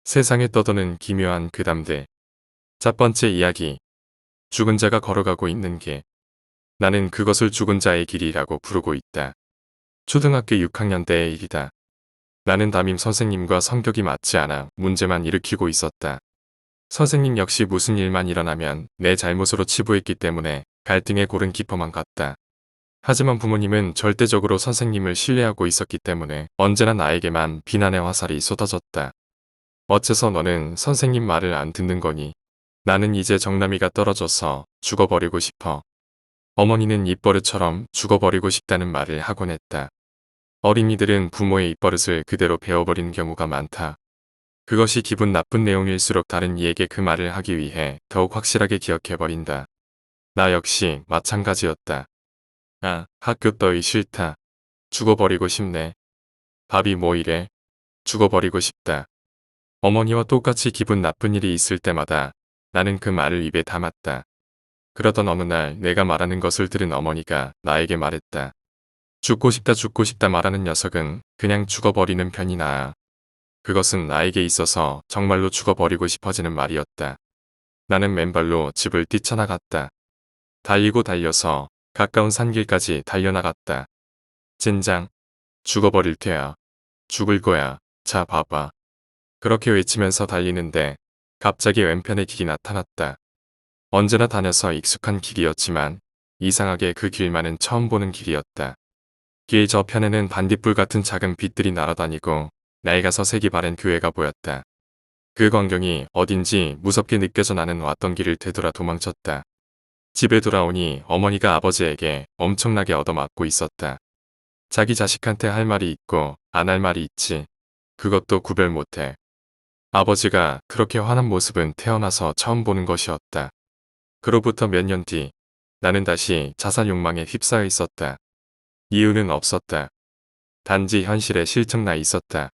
세상에 떠도는 기묘한 괴담들. 첫 번째 이야기. 죽은 자가 걸어가고 있는 길. 나는 그것을 죽은 자의 길이라고 부르고 있다. 초등학교 6학년 때의 일이다. 나는 담임 선생님과 성격이 맞지 않아 문제만 일으키고 있었다. 선생님 역시 무슨 일만 일어나면 내 잘못으로 치부했기 때문에 갈등의 골은 깊어만 갔다. 하지만 부모님은 절대적으로 선생님을 신뢰하고 있었기 때문에 언제나 나에게만 비난의 화살이 쏟아졌다. 어째서 너는 선생님 말을 안 듣는 거니? 나는 이제 정남이가 떨어져서 죽어버리고 싶어. 어머니는 입버릇처럼 죽어버리고 싶다는 말을 하곤 했다. 어린이들은 부모의 입버릇을 그대로 배워버리는 경우가 많다. 그것이 기분 나쁜 내용일수록 다른 이에게 그 말을 하기 위해 더욱 확실하게 기억해버린다. 나 역시 마찬가지였다. 아, 학교 따위 싫다. 죽어버리고 싶네. 밥이 뭐 이래? 죽어버리고 싶다. 어머니와 똑같이 기분 나쁜 일이 있을 때마다 나는 그 말을 입에 담았다. 그러던 어느 날 내가 말하는 것을 들은 어머니가 나에게 말했다. 죽고 싶다 말하는 녀석은 그냥 죽어버리는 편이 나아. 그것은 나에게 있어서 정말로 죽어버리고 싶어지는 말이었다. 나는 맨발로 집을 뛰쳐나갔다. 달리고 달려서 가까운 산길까지 달려나갔다. 젠장. 죽어버릴 테야. 죽을 거야. 자 봐봐. 그렇게 외치면서 달리는데 갑자기 왼편에 길이 나타났다. 언제나 다녀서 익숙한 길이었지만 이상하게 그 길만은 처음 보는 길이었다. 길 저편에는 반딧불 같은 작은 빛들이 날아다니고 낡아서 색이 바랜 교회가 보였다. 그 광경이 어딘지 무섭게 느껴져 나는 왔던 길을 되돌아 도망쳤다. 집에 돌아오니 어머니가 아버지에게 엄청나게 얻어맞고 있었다. 자기 자식한테 할 말이 있고 안 할 말이 있지. 그것도 구별 못해. 아버지가 그렇게 화난 모습은 태어나서 처음 보는 것이었다. 그로부터 몇 년 뒤 나는 다시 자살 욕망에 휩싸여 있었다. 이유는 없었다. 단지 현실에 실증나 있었다.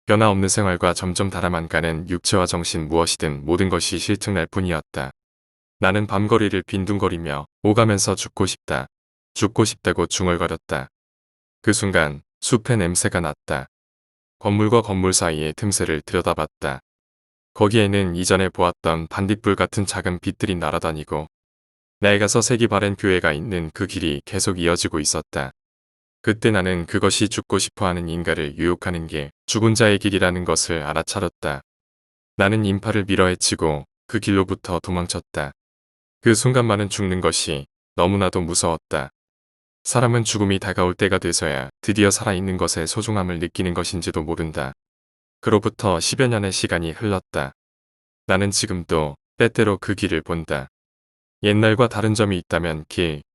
변화없는 생활과 점점 달아만 가는 육체와 정신 무엇이든 모든 것이 실증날 뿐이었다. 나는 밤거리를 빈둥거리며 오가면서 죽고 싶다. 죽고 싶다고 중얼거렸다. 그 순간 숲의 냄새가 났다. 건물과 건물 사이의 틈새를 들여다봤다. 거기에는 이전에 보았던 반딧불 같은 작은 빛들이 날아다니고 낡아서 색이 바랜 교회가 있는 그 길이 계속 이어지고 있었다. 그때 나는 그것이 죽고 싶어하는 인간을 유혹하는 게 죽은 자의 길이라는 것을 알아차렸다. 나는 인파를 밀어헤치고 그 길로부터 도망쳤다. 그 순간만은 죽는 것이 너무나도 무서웠다. 사람은 죽음이 다가올 때가 돼서야 드디어 살아있는 것의 소중함을 느끼는 것인지도 모른다. 그로부터 10여 년의 시간이 흘렀다. 나는 지금도 때때로 그 길을 본다. 옛날과 다른 점이 있다면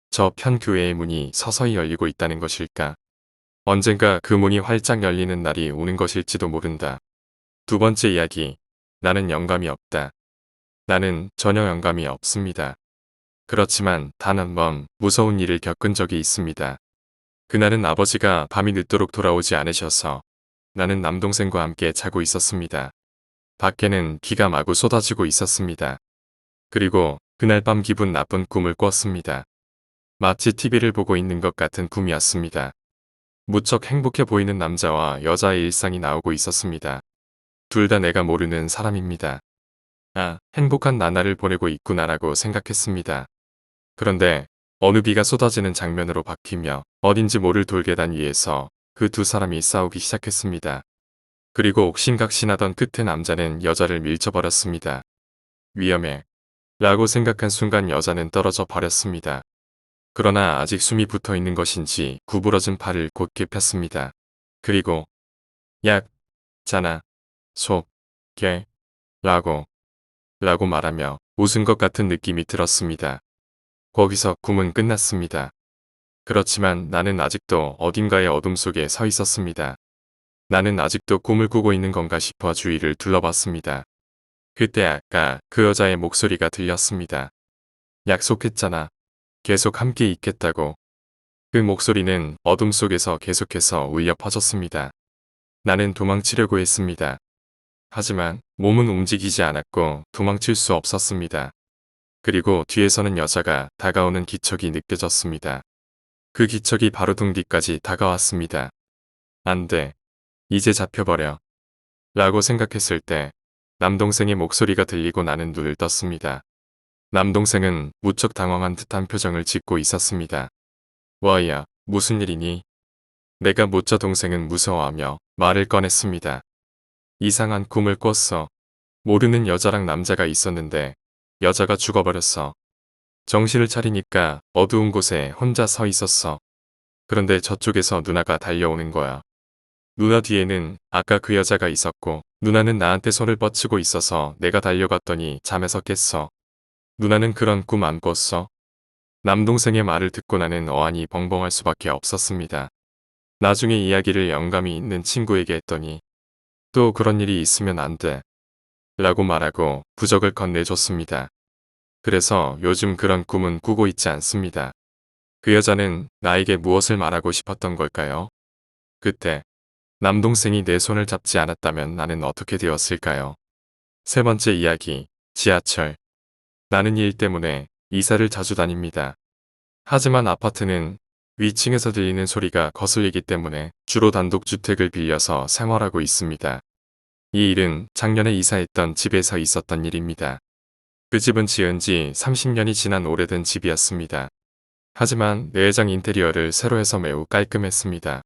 저 편 교회의 문이 서서히 열리고 있다는 것일까? 언젠가 그 문이 활짝 열리는 날이 오는 것일지도 모른다. 두 번째 이야기. 나는 영감이 없다. 나는 전혀 영감이 없습니다. 그렇지만 단 한 번 무서운 일을 겪은 적이 있습니다. 그날은 아버지가 밤이 늦도록 돌아오지 않으셔서 나는 남동생과 함께 자고 있었습니다. 밖에는 비가 마구 쏟아지고 있었습니다. 그리고 그날 밤 기분 나쁜 꿈을 꿨습니다. 마치 TV를 보고 있는 것 같은 꿈이었습니다. 무척 행복해 보이는 남자와 여자의 일상이 나오고 있었습니다. 둘 다 내가 모르는 사람입니다. 아, 행복한 나날을 보내고 있구나라고 생각했습니다. 그런데 어느 비가 쏟아지는 장면으로 바뀌며 어딘지 모를 돌계단 위에서 그 두 사람이 싸우기 시작했습니다. 그리고 옥신각신하던 끝에 남자는 여자를 밀쳐버렸습니다. 위험해. 라고 생각한 순간 여자는 떨어져 버렸습니다. 그러나 아직 숨이 붙어 있는 것인지 구부러진 팔을 곧게 폈습니다. 그리고 약, 자나, 속, 개, 라고 말하며 웃은 것 같은 느낌이 들었습니다. 거기서 꿈은 끝났습니다. 그렇지만 나는 아직도 어딘가의 어둠 속에 서 있었습니다. 나는 아직도 꿈을 꾸고 있는 건가 싶어 주위를 둘러봤습니다. 그때 아까 그 여자의 목소리가 들렸습니다. 약속했잖아. 계속 함께 있겠다고. 그 목소리는 어둠 속에서 계속해서 울려 퍼졌습니다. 나는 도망치려고 했습니다. 하지만 몸은 움직이지 않았고 도망칠 수 없었습니다. 그리고 뒤에서는 여자가 다가오는 기척이 느껴졌습니다. 그 기척이 바로 등 뒤까지 다가왔습니다. 안 돼. 이제 잡혀버려. 라고 생각했을 때 남동생의 목소리가 들리고 나는 눈을 떴습니다. 남동생은 무척 당황한 듯한 표정을 짓고 있었습니다. 와야, 무슨 일이니? 내가 묻자 동생은 무서워하며 말을 꺼냈습니다. 이상한 꿈을 꿨어. 모르는 여자랑 남자가 있었는데 여자가 죽어버렸어. 정신을 차리니까 어두운 곳에 혼자 서 있었어. 그런데 저쪽에서 누나가 달려오는 거야. 누나 뒤에는 아까 그 여자가 있었고 누나는 나한테 손을 뻗치고 있어서 내가 달려갔더니 잠에서 깼어. 누나는 그런 꿈 안 꿨어? 남동생의 말을 듣고 나는 어안이 벙벙할 수밖에 없었습니다. 나중에 이야기를 영감이 있는 친구에게 했더니 또 그런 일이 있으면 안 돼. 라고 말하고 부적을 건네줬습니다. 그래서 요즘 그런 꿈은 꾸고 있지 않습니다. 그 여자는 나에게 무엇을 말하고 싶었던 걸까요? 그때 남동생이 내 손을 잡지 않았다면 나는 어떻게 되었을까요? 세 번째 이야기, 지하철. 나는 일 때문에 이사를 자주 다닙니다. 하지만 아파트는 위층에서 들리는 소리가 거슬리기 때문에 주로 단독주택을 빌려서 생활하고 있습니다. 이 일은 작년에 이사했던 집에서 있었던 일입니다. 그 집은 지은 지 30년이 지난 오래된 집이었습니다. 하지만 내외장 인테리어를 새로 해서 매우 깔끔했습니다.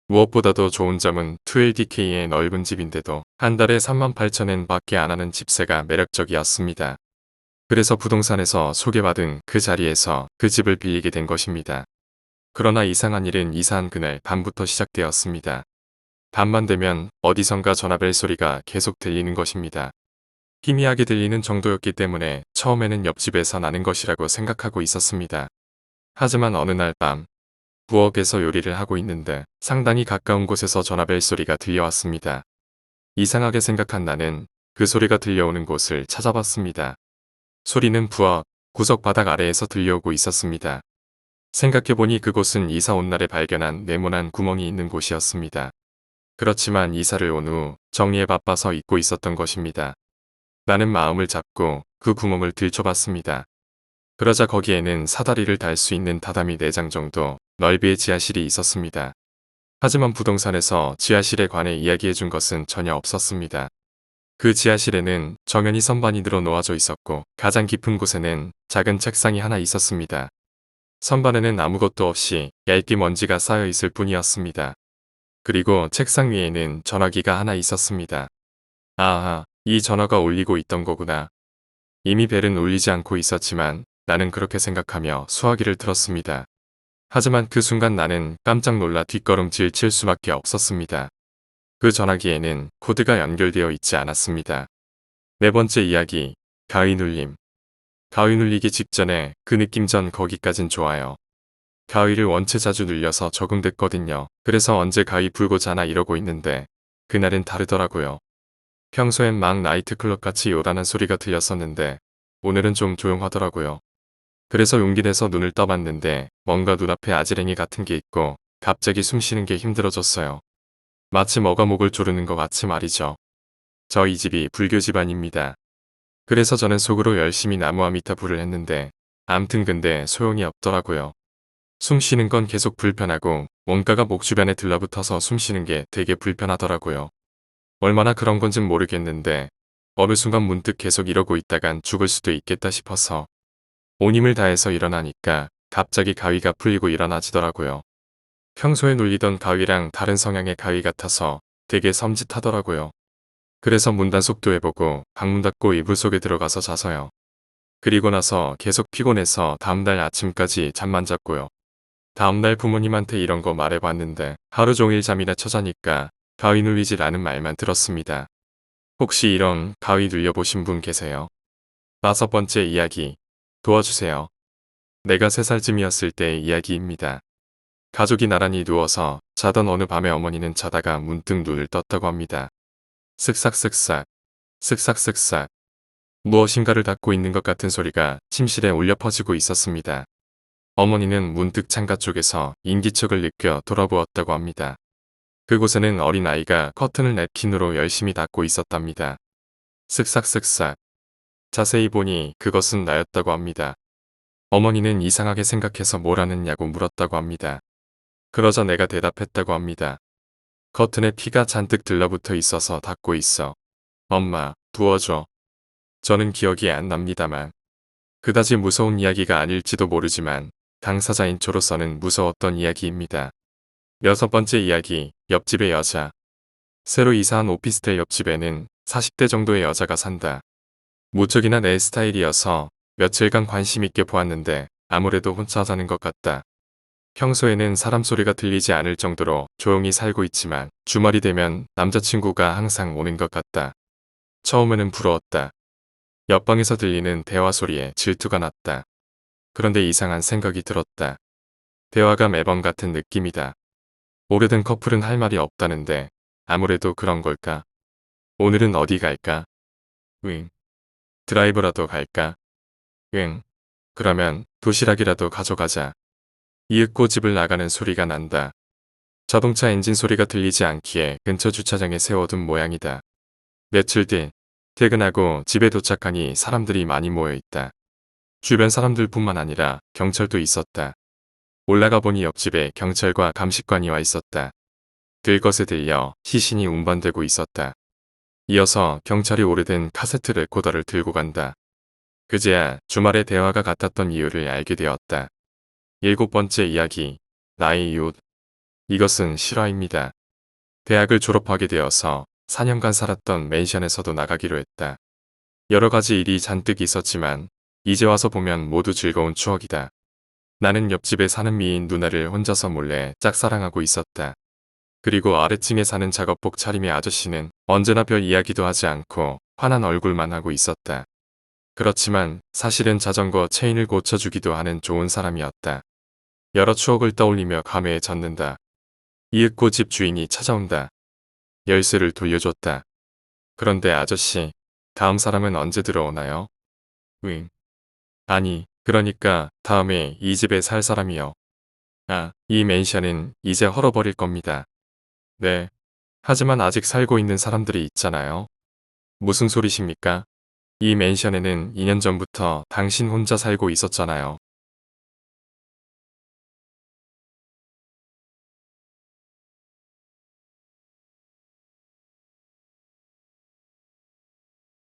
무엇보다도 좋은 점은 2LDK의 넓은 집인데도 한 달에 38,000엔 밖에 안 하는 집세가 매력적이었습니다. 그래서 부동산에서 소개받은 그 자리에서 그 집을 빌리게 된 것입니다. 그러나 이상한 일은 이사한 그날 밤부터 시작되었습니다. 밤만 되면 어디선가 전화벨 소리가 계속 들리는 것입니다. 희미하게 들리는 정도였기 때문에 처음에는 옆집에서 나는 것이라고 생각하고 있었습니다. 하지만 어느 날 밤, 부엌에서 요리를 하고 있는데 상당히 가까운 곳에서 전화벨 소리가 들려왔습니다. 이상하게 생각한 나는 그 소리가 들려오는 곳을 찾아봤습니다. 소리는 부엌 구석 바닥 아래에서 들려오고 있었습니다. 생각해보니 그곳은 이사 온 날에 발견한 네모난 구멍이 있는 곳이었습니다. 그렇지만 이사를 온 후 정리에 바빠서 잊고 있었던 것입니다. 나는 마음을 잡고 그 구멍을 들춰봤습니다. 그러자 거기에는 사다리를 달 수 있는 다다미 4장 정도 넓이의 지하실이 있었습니다. 하지만 부동산에서 지하실에 관해 이야기해준 것은 전혀 없었습니다. 그 지하실에는 정연히 선반이들어 놓아져 있었고 가장 깊은 곳에는 작은 책상이 하나 있었습니다. 선반에는 아무것도 없이 얇게 먼지가 쌓여 있을 뿐이었습니다. 그리고 책상 위에는 전화기가 하나 있었습니다. 아하, 이 전화가 울리고 있던 거구나. 이미 벨은 울리지 않고 있었지만 나는 그렇게 생각하며 수화기를 틀었습니다. 하지만 그 순간 나는 깜짝 놀라 뒷걸음질 칠 수밖에 없었습니다. 그 전화기에는 코드가 연결되어 있지 않았습니다. 네 번째 이야기, 가위 눌림. 가위 눌리기 직전에 그 느낌 전 거기까진 좋아요. 가위를 원체 자주 눌려서 적응됐거든요. 그래서 언제 가위 불고 자나 이러고 있는데 그날은 다르더라고요. 평소엔 막 나이트클럽같이 요란한 소리가 들렸었는데 오늘은 좀 조용하더라고요. 그래서 용기 내서 눈을 떠봤는데 뭔가 눈앞에 아지랭이 같은 게 있고 갑자기 숨 쉬는 게 힘들어졌어요. 마치 뭐가 목을 조르는 것 같이 말이죠. 저희 집이 불교 집안입니다. 그래서 저는 속으로 열심히 나무 아미타 불을 했는데 암튼 근데 소용이 없더라고요. 숨 쉬는 건 계속 불편하고 뭔가가 목 주변에 들러붙어서 숨 쉬는 게 되게 불편하더라고요. 얼마나 그런 건진 모르겠는데 어느 순간 문득 계속 이러고 있다간 죽을 수도 있겠다 싶어서 온 힘을 다해서 일어나니까 갑자기 가위가 풀리고 일어나지더라고요. 평소에 눌리던 가위랑 다른 성향의 가위 같아서 되게 섬찟하더라고요. 그래서 문단속도 해보고 방문 닫고 이불 속에 들어가서 자서요. 그리고 나서 계속 피곤해서 다음날 아침까지 잠만 잤고요. 다음날 부모님한테 이런 거 말해봤는데 하루 종일 잠이나 쳐자니까 가위 눌리지라는 말만 들었습니다. 혹시 이런 가위 눌려보신 분 계세요? 5번째 이야기, 도와주세요. 내가 3살쯤이었을 때의 이야기입니다. 가족이 나란히 누워서 자던 어느 밤에 어머니는 자다가 문득 눈을 떴다고 합니다. 쓱싹쓱싹, 쓱싹쓱싹. 무엇인가를 닫고 있는 것 같은 소리가 침실에 울려 퍼지고 있었습니다. 어머니는 문득 창가 쪽에서 인기척을 느껴 돌아보았다고 합니다. 그곳에는 어린 아이가 커튼을 냅킨으로 열심히 닫고 있었답니다. 쓱싹쓱싹. 자세히 보니 그것은 나였다고 합니다. 어머니는 이상하게 생각해서 뭘 하느냐고 물었다고 합니다. 그러자 내가 대답했다고 합니다. 커튼에 피가 잔뜩 들러붙어 있어서 닫고 있어. 엄마, 두어줘. 저는 기억이 안 납니다만. 그다지 무서운 이야기가 아닐지도 모르지만 당사자인 저로서는 무서웠던 이야기입니다. 여섯 번째 이야기, 옆집의 여자. 새로 이사한 오피스텔 옆집에는 40대 정도의 여자가 산다. 무척이나 내 스타일이어서 며칠간 관심 있게 보았는데 아무래도 혼자 사는 것 같다. 평소에는 사람 소리가 들리지 않을 정도로 조용히 살고 있지만 주말이 되면 남자친구가 항상 오는 것 같다. 처음에는 부러웠다. 옆방에서 들리는 대화 소리에 질투가 났다. 그런데 이상한 생각이 들었다. 대화가 매번 같은 느낌이다. 오래된 커플은 할 말이 없다는데 아무래도 그런 걸까? 오늘은 어디 갈까? 응. 드라이브라도 갈까? 응. 그러면 도시락이라도 가져가자. 이윽고 집을 나가는 소리가 난다. 자동차 엔진 소리가 들리지 않기에 근처 주차장에 세워둔 모양이다. 며칠 뒤 퇴근하고 집에 도착하니 사람들이 많이 모여 있다. 주변 사람들뿐만 아니라 경찰도 있었다. 올라가 보니 옆집에 경찰과 감식관이 와 있었다. 들것에 들려 시신이 운반되고 있었다. 이어서 경찰이 오래된 카세트 레코더를 들고 간다. 그제야 주말에 대화가 같았던 이유를 알게 되었다. 일곱 번째 이야기, 나의 이웃. 이것은 실화입니다. 대학을 졸업하게 되어서 4년간 살았던 맨션에서도 나가기로 했다. 여러 가지 일이 잔뜩 있었지만 이제 와서 보면 모두 즐거운 추억이다. 나는 옆집에 사는 미인 누나를 혼자서 몰래 짝사랑하고 있었다. 그리고 아래층에 사는 작업복 차림의 아저씨는 언제나 별 이야기도 하지 않고 환한 얼굴만 하고 있었다. 그렇지만 사실은 자전거 체인을 고쳐주기도 하는 좋은 사람이었다. 여러 추억을 떠올리며 감회에 젖는다. 이윽고 집 주인이 찾아온다. 열쇠를 돌려줬다. 그런데 아저씨, 다음 사람은 언제 들어오나요? 응. 아니, 그러니까 다음에 이 집에 살 사람이요. 아, 이 맨션은 이제 헐어버릴 겁니다. 네. 하지만 아직 살고 있는 사람들이 있잖아요. 무슨 소리십니까? 이 맨션에는 2년 전부터 당신 혼자 살고 있었잖아요.